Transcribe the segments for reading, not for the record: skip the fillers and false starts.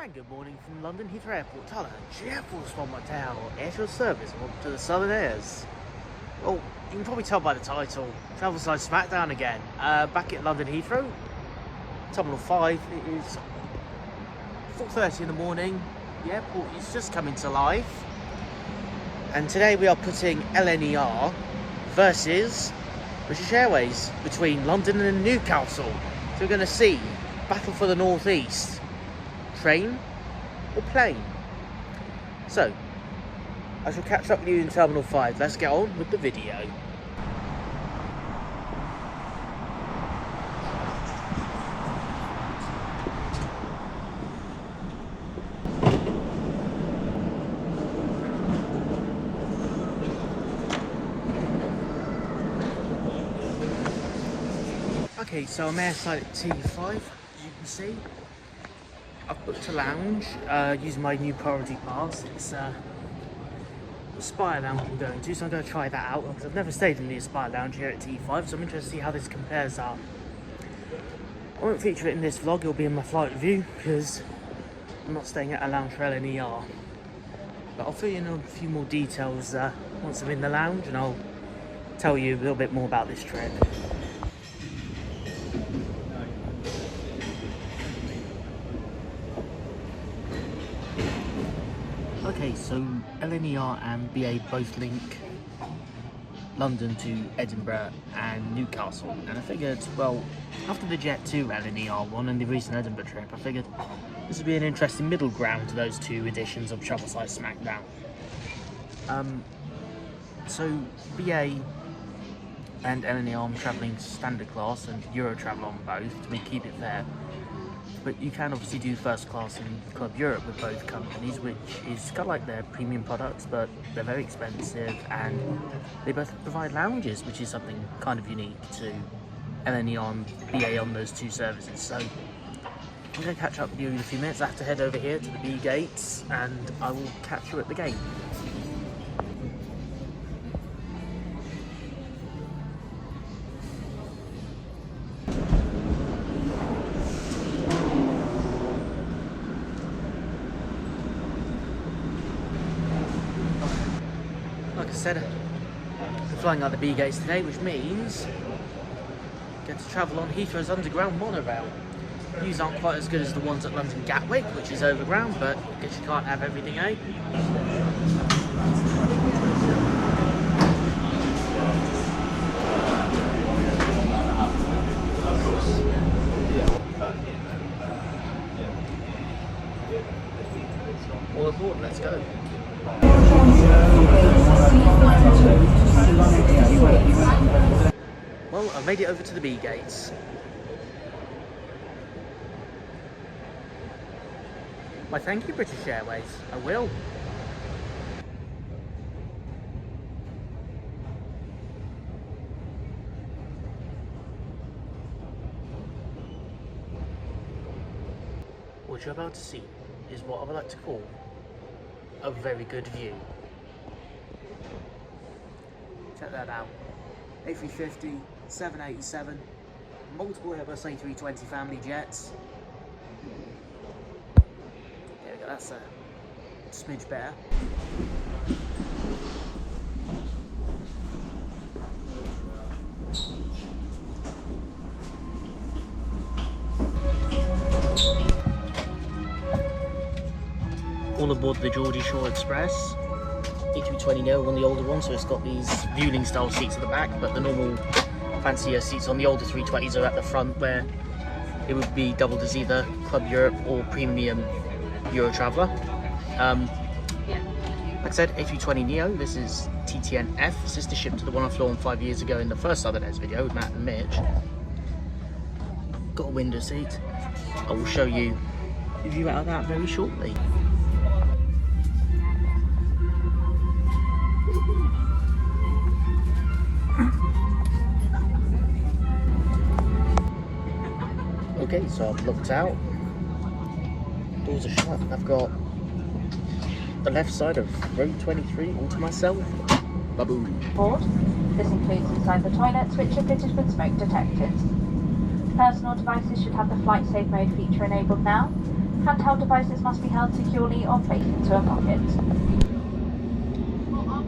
And good morning from London Heathrow Airport. Hello, Jett from McDowell, airshore service. Welcome to the Southern Airs. Well, you can probably tell by the title, Travel Sized Smackdown again. Back at London Heathrow, Terminal 5. It is 4:30 in the morning. The airport is just coming to life. And today we are putting LNER versus British Airways between London and Newcastle. So we're going to see battle for the Northeast. Train or plane? So, I shall catch up with you in Terminal 5. Let's get on with the video. Okay, so I'm airside at T5, as you can see. I've booked a lounge using my new priority pass. It's the Aspire lounge I'm going to, so I'm going to try that out because I've never stayed in the Aspire lounge here at T5, so I'm interested to see how this compares up. I won't feature it in this vlog, it'll be in my flight review because I'm not staying at a lounge for LNER. But I'll fill you in on a few more details once I'm in the lounge, and I'll tell you a little bit more about this trip. Okay, so LNER and BA both link London to Edinburgh and Newcastle, and I figured, well, after the Jett 2 LNER one and the recent Edinburgh trip, I figured this would be an interesting middle ground to those two editions of Travel Sized Smackdown. So BA and LNER, I'm travelling standard class and Euro travel on both to keep it fair. But you can obviously do first class in Club Europe with both companies, which is kind of like their premium products, but they're very expensive, and they both provide lounges, which is something kind of unique to LNER and BA on those two services. So I'm going to catch up with you in a few minutes. I have to head over here to the B gates, and I will catch you at the gate. Like I said, I'm flying out the B gates today, which means I get to travel on Heathrow's underground monorail. Views aren't quite as good as the ones at London Gatwick, which is overground, but I guess you can't have everything, eh? All aboard, let's go. Well, I've made it over to the B gates. Why, thank you, British Airways. I will. What you're about to see is what I would like to call a very good view. Check that out. A350, 787, multiple Airbus A320 family jets. There we go, that's a smidge better. All aboard the Geordie Shore Express. A320neo on the older one, so it's got these viewing style seats at the back, but the normal fancier seats on the older 320s are at the front, where it would be doubled as either Club Europe or Premium Euro Traveller. Like I said, A320neo, this is TTNF, sister ship to the one I flew on 5 years ago in the first Southern Airs video with Matt and Mitch. Got a window seat. I will show you the view out of that very shortly. Okay, so I've looked out, doors are shut, I've got the left side of row 23 all to myself. Baboon. Board. This includes inside the toilets, which are fitted with smoke detectors. Personal devices should have the flight safe mode feature enabled now. Handheld devices must be held securely or placed into a pocket.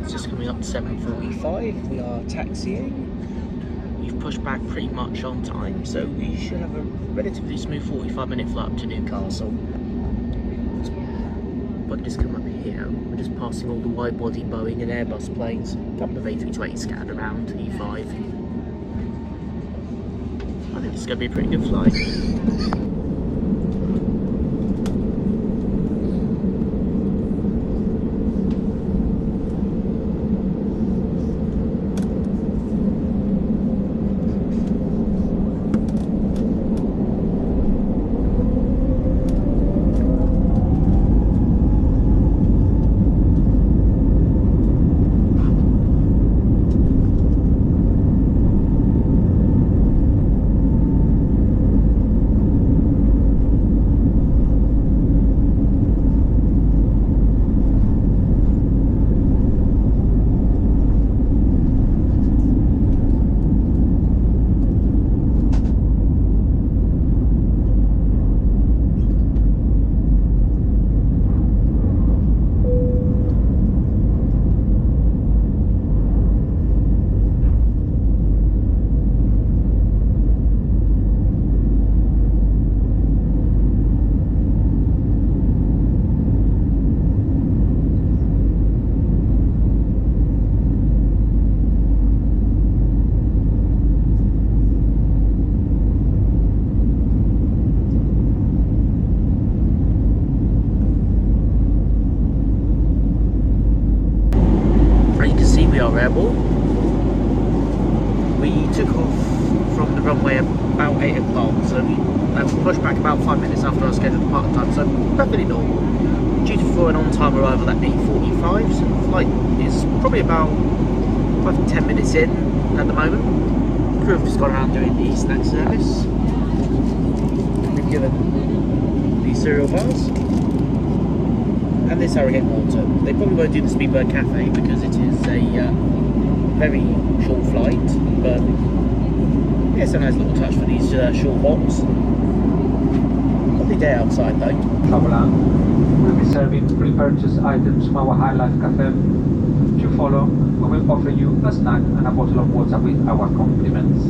It's just coming up to 7:45. We are taxiing. We've pushed back pretty much on time, so we should have a relatively smooth 45-minute flight up to Newcastle. But just come up here, we're just passing all the wide-body Boeing and Airbus planes. A couple of A320s scattered around, E5. I think it's going to be a pretty good flight. Airborne. We took off from the runway about 8 o'clock, so we pushed back about 5 minutes after our scheduled departure time, so perfectly normal. Due for an on-time arrival at 8:45, so the flight is probably about 5 to 10 minutes in at the moment. The crew have just gone around doing the snack service. We've given these cereal bars and this Harrogate water. They probably won't do the Speedbird Cafe because it is a very short flight, but yeah, it's a nice little touch for these short hops. Lovely day outside though. Traveler will be serving pre-purchased items from our High Life Cafe. To follow, we will offer you a snack and a bottle of water with our compliments.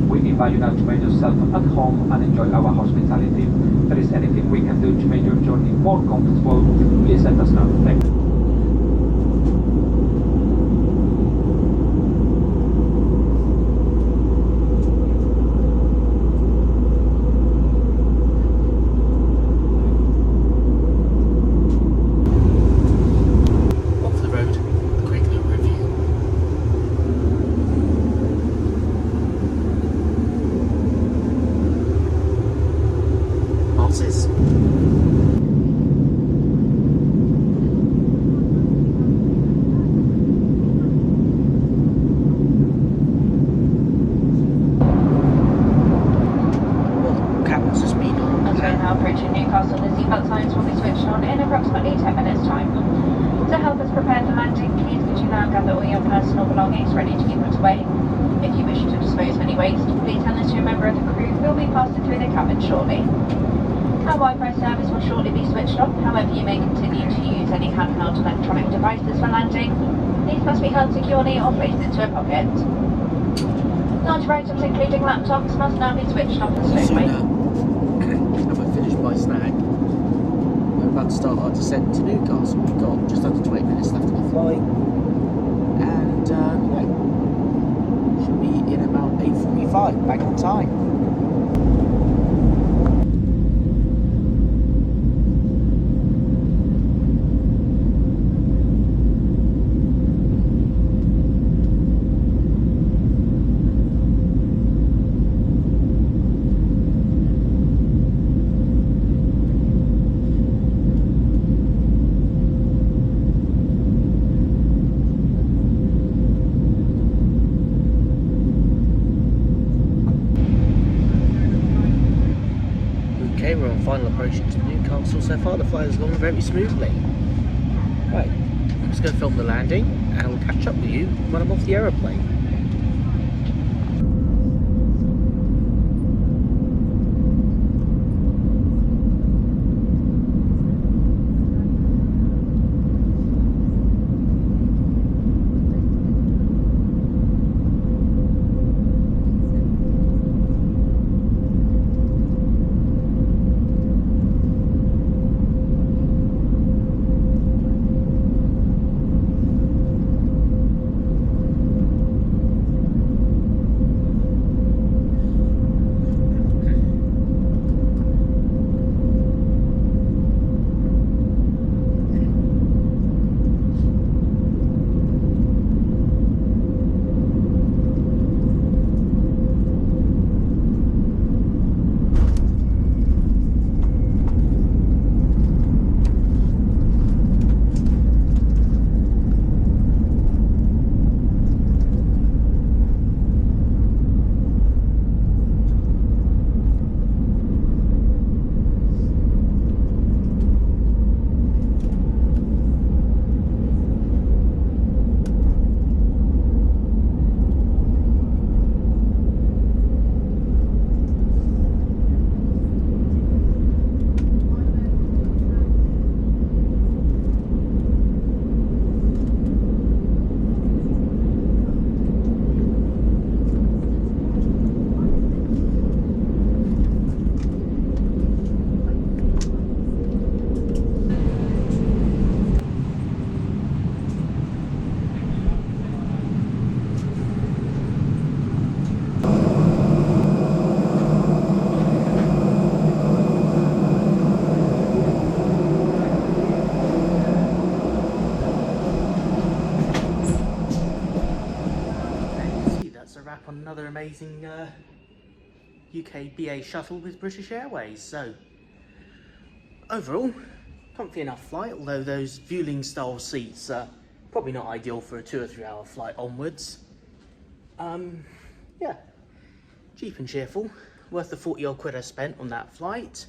We invite you now to make yourself at home and enjoy our hospitality. If there is anything we can do to make your journey more comfortable, please let us know. Thank you. Approaching Newcastle, the seatbelt signs will be switched on in approximately 10 minutes time. To help us prepare for landing, please could you now gather all your personal belongings ready to be put away. If you wish to dispose of any waste, please hand this to a member of the crew who will be passed it through the cabin shortly. Our Wi-Fi service will shortly be switched on, however you may continue to use any handheld electronic devices for landing. These must be held securely or placed into a pocket. Larger items including laptops must now be switched off the stowaway. Have I finished my snack? We're about to start our descent to Newcastle. We've got just under 20 minutes left of the flight, and yeah, should be in about 8:45, back on time. Okay, we're on final approach to Newcastle. So far the flight has gone very smoothly. Right, I'm just going to film the landing and we'll catch up with you when I'm off the aeroplane. on another amazing UK BA shuttle with British Airways. So, overall, comfy enough flight, although those Vueling style seats are probably not ideal for a 2 or 3 hour flight onwards. Yeah, cheap and cheerful, worth the 40 odd quid I spent on that flight.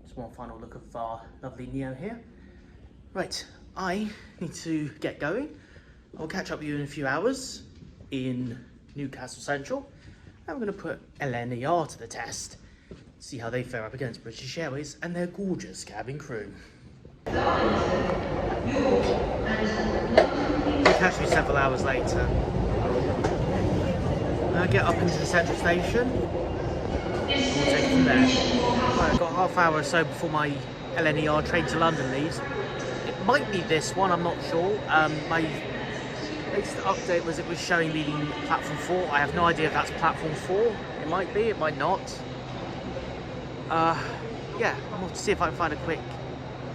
Just one final look of our lovely Neo here. Right, I need to get going. I'll catch up with you in a few hours in Newcastle Central. And we're going to put LNER to the test, see how they fare up against British Airways and their gorgeous cabin crew. We'll catch you several hours later. Get up into the central station, and we'll take it from there. Right, I've got half hour or so before my LNER train to London leaves. It might be this one, I'm not sure. My latest update was it was showing leaving platform 4. I have no idea if that's platform 4. It might be, it might not. Yeah, I'm going to see if I can find a quick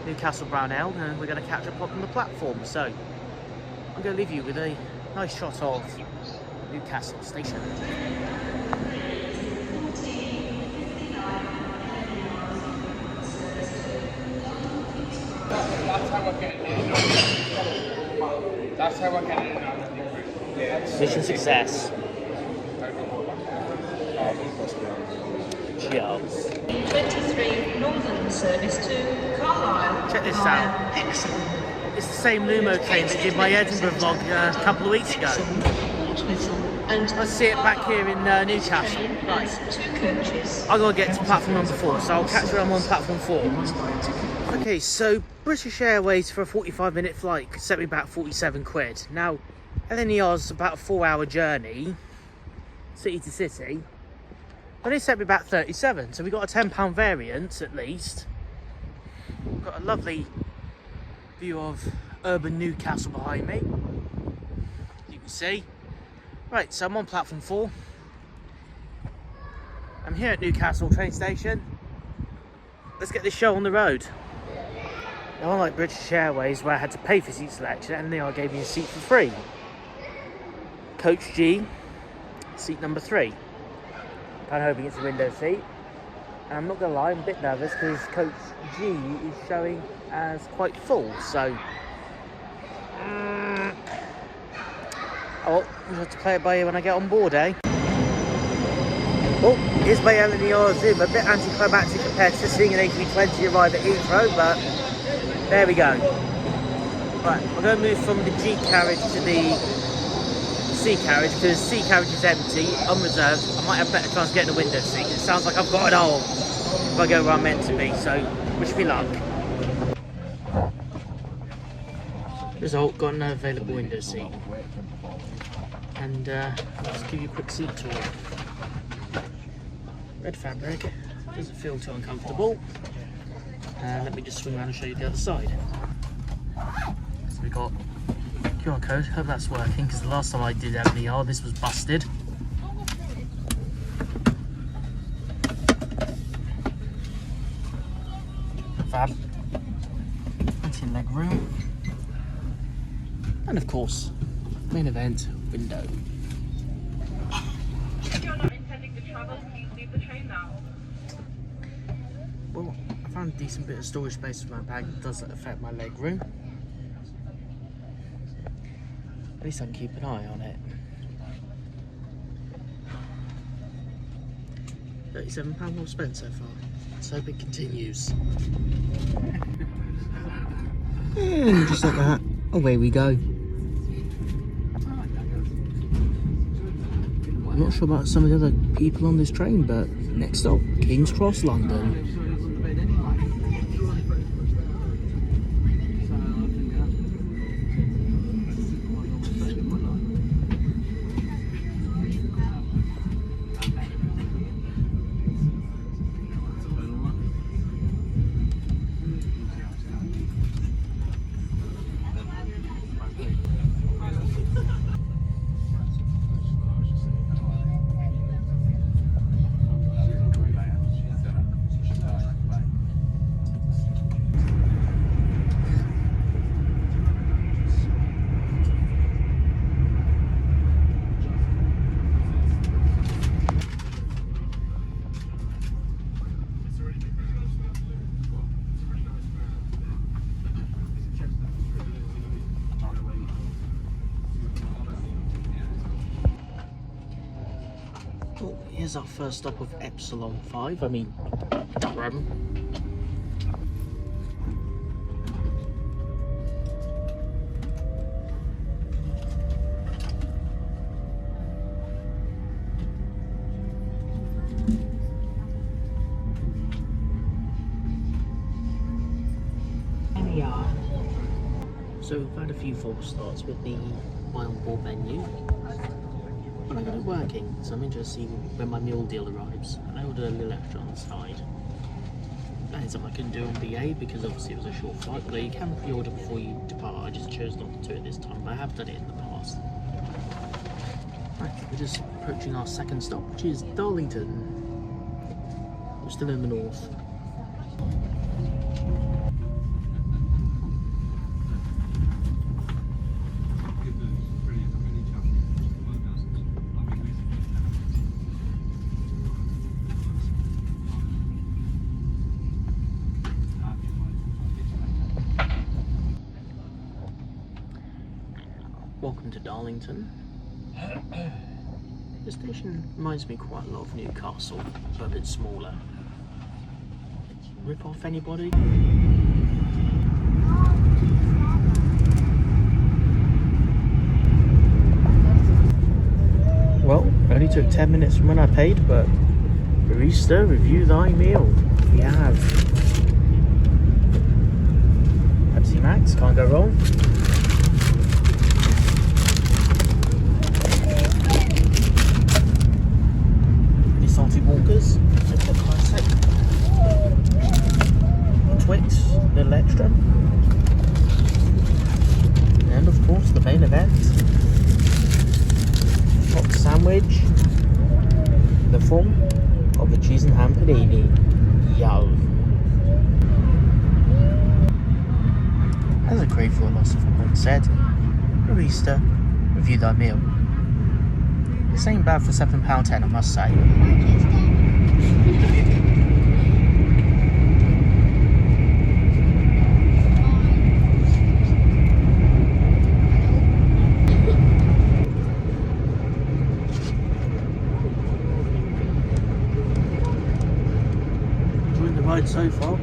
Newcastle brown ale, and we're going to catch up on the platform. So, I'm going to leave you with a nice shot of Newcastle station. That's how I get it. Mission success. Cheers. 23 Northern service to Carlisle. Check this out. Excellent. It's the same Lumo train that did my Edinburgh vlog a couple of weeks ago. Let's see it back here in Newcastle. Right. 2 coaches. I'm going to get to platform number 4, so I'll catch you on platform 4. Okay, so British Airways for a 45-minute flight set me back 47 quid. Now, LNER's about a 4-hour journey, city to city, but it set me back 37, so we got a £10 variance at least. We've got a lovely view of urban Newcastle behind me, you can see. Right, so I'm on platform 4. I'm here at Newcastle train station. Let's get this show on the road. Now, unlike British Airways, where I had to pay for seat selection, LNER gave me a seat for free. Coach G, seat number 3. I'm hoping it's a window seat. And I'm not going to lie, I'm a bit nervous because Coach G is showing as quite full, so... Oh, we'll have to play it by ear when I get on board, eh? Oh, here's my LNER Azuma, a bit anticlimactic compared to seeing an A320 arrive at Heathrow, but there we go. Right, I'm going to move from the G carriage to the C carriage, because C carriage is empty, unreserved. I might have a better chance of getting a window seat. It sounds like I've got it all if I go where I'm meant to be, so wish me luck. Result, got no available window seat. And I'll just give you a quick seat tour. Red fabric, doesn't feel too uncomfortable. And let me just swing around and show you the other side. So we got QR code, hope that's working, because the last time I did LNER this was busted. Fab. Plenty of leg room. And of course, main event, window. If you're not intending to travel, please leave the train now. Well, I found a decent bit of storage space for my bag that doesn't affect my leg room. At least I can keep an eye on it. £37 well spent so far. Let's hope it continues. And just like that, away we go. I'm not sure about some of the other people on this train, but next stop, King's Cross, London. There's our first stop of Epsilon 5, Durham. There we are. So we've had a few false starts with the my onboard menu. But I got it working, so I'm interested to see when my meal deal arrives. And I ordered a little extra on the side. That is something I couldn't do on BA because obviously it was a short flight, although you can pre-order before you depart. I just chose not to do it this time, but I have done it in the past. Right, we're just approaching our second stop, which is Darlington. We're still in the north. Welcome to Darlington. The station reminds me quite a lot of Newcastle, but a bit smaller. Rip off anybody? Well, it only took 10 minutes from when I paid, but Barista, review thy meal. We have Pepsi Max, can't go wrong. Salty Walkers, super classic. Twix, little extra. And of course the main event. Hot sandwich in the form of the cheese and ham panini. Yo. As a grateful loss of once said, Barista, review thy meal. This ain't bad for £7.10, I must say. Enjoying the ride so far.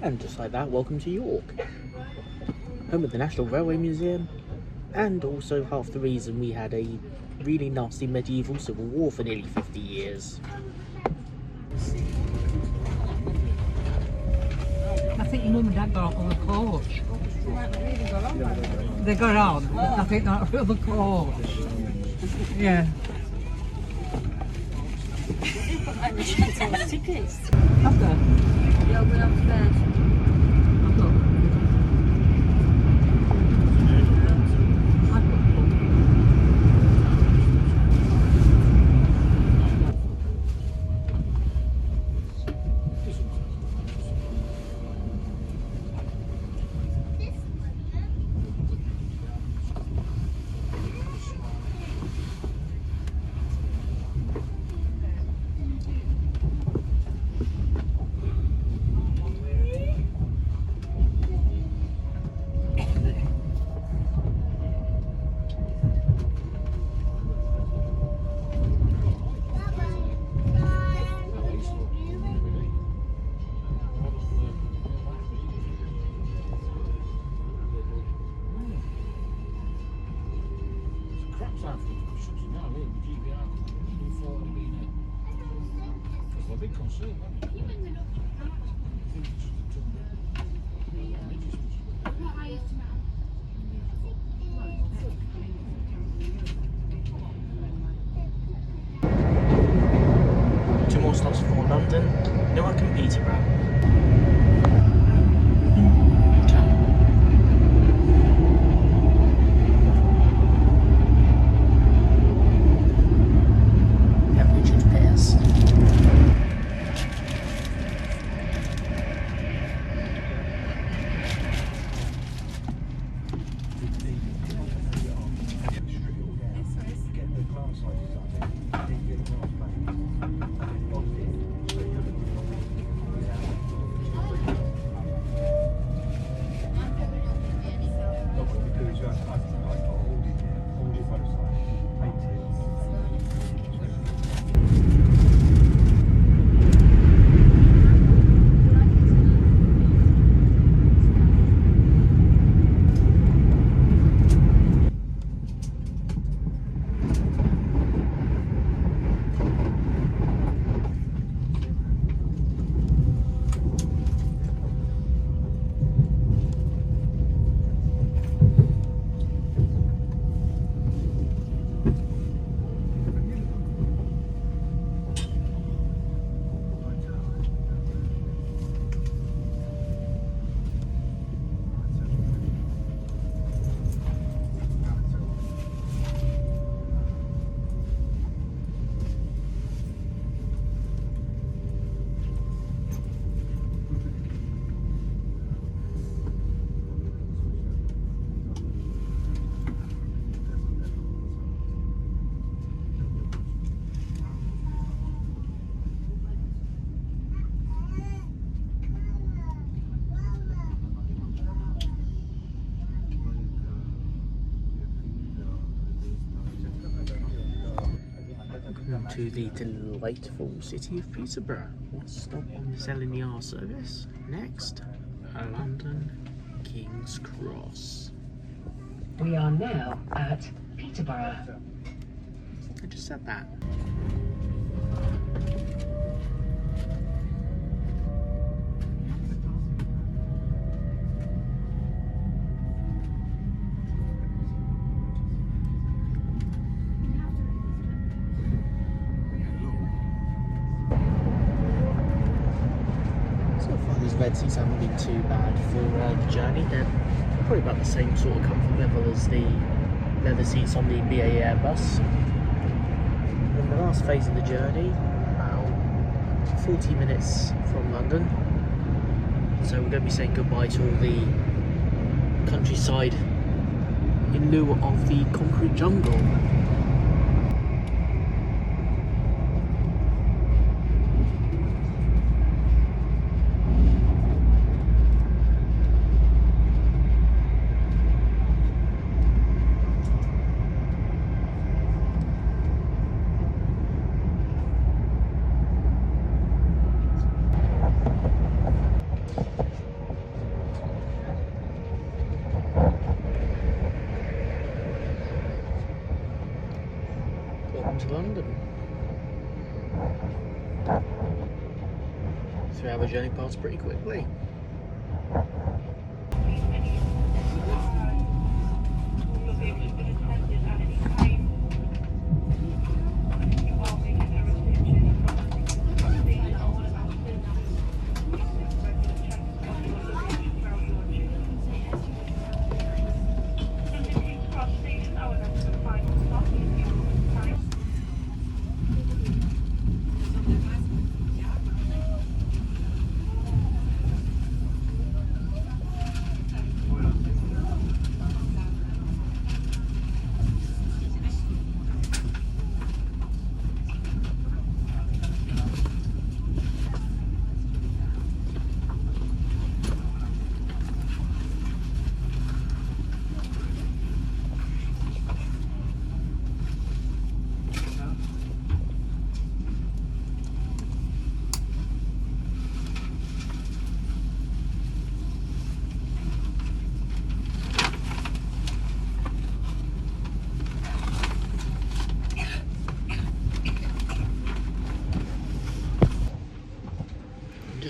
And just like that, welcome to York, home of the National Railway Museum, and also half the reason we had a really nasty medieval civil war for nearly 50 years. I think your mum and dad got off on the coach. They got on. I think they're on the coach. Yeah. Have they? Yeah, we're upstairs. big concern, wasn't it? Two more stops for London, Newark and Peterborough. To the delightful city of Peterborough. One stop on this LNER service. Next, London King's Cross. We are now at Peterborough. I just said that. Red seats haven't been too bad for the journey. They're probably about the same sort of comfort level as the leather seats on the BA Airbus. In the last phase of the journey, about 40 minutes from London. So we're going to be saying goodbye to all the countryside in lieu of the concrete jungle. To London. 3-hour journey passed pretty quickly.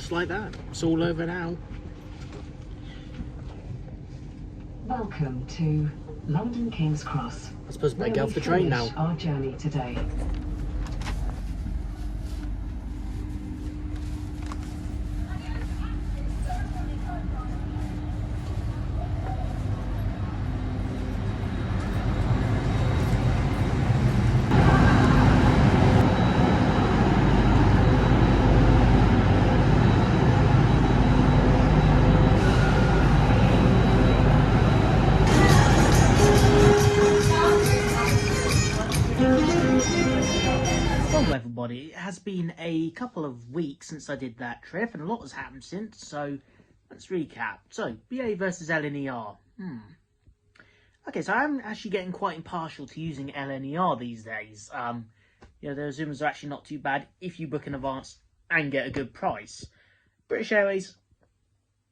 just like that, it's all over now. Welcome to London King's Cross. I suppose I better where get we off the train finish now. our journey today. Well, everybody, it has been a couple of weeks since I did that trip, and a lot has happened since, so let's recap. So, BA versus LNER. Okay, so I'm actually getting quite impartial to using LNER these days. You know, their Azumas are actually not too bad if you book in advance and get a good price. British Airways,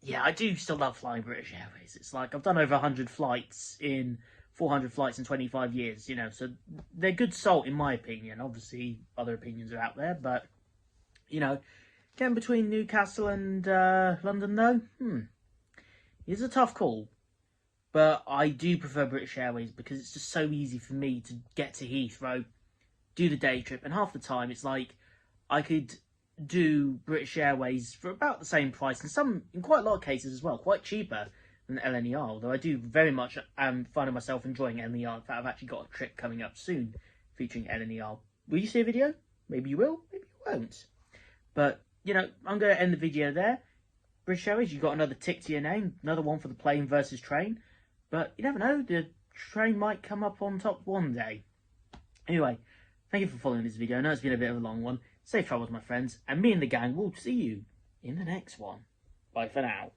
yeah, I do still love flying British Airways. It's like I've done over 100 flights in 400 flights in 25 years, you know, so they're good salt in my opinion. Obviously, other opinions are out there, but, you know, getting between Newcastle and London, though, it's a tough call. But I do prefer British Airways because it's just so easy for me to get to Heathrow, do the day trip, and half the time it's like I could do British Airways for about the same price, and in quite a lot of cases as well, quite cheaper than LNER, although I do very much finding myself enjoying LNER. In fact, I've actually got a trip coming up soon featuring LNER. Will you see a video? Maybe you will, maybe you won't. But, you know, I'm going to end the video there. British Airways, you've got another tick to your name, another one for the plane versus train. But you never know, the train might come up on top one day. Anyway, thank you for following this video. I know it's been a bit of a long one. Safe travels, my friends, and me and the gang will see you in the next one. Bye for now.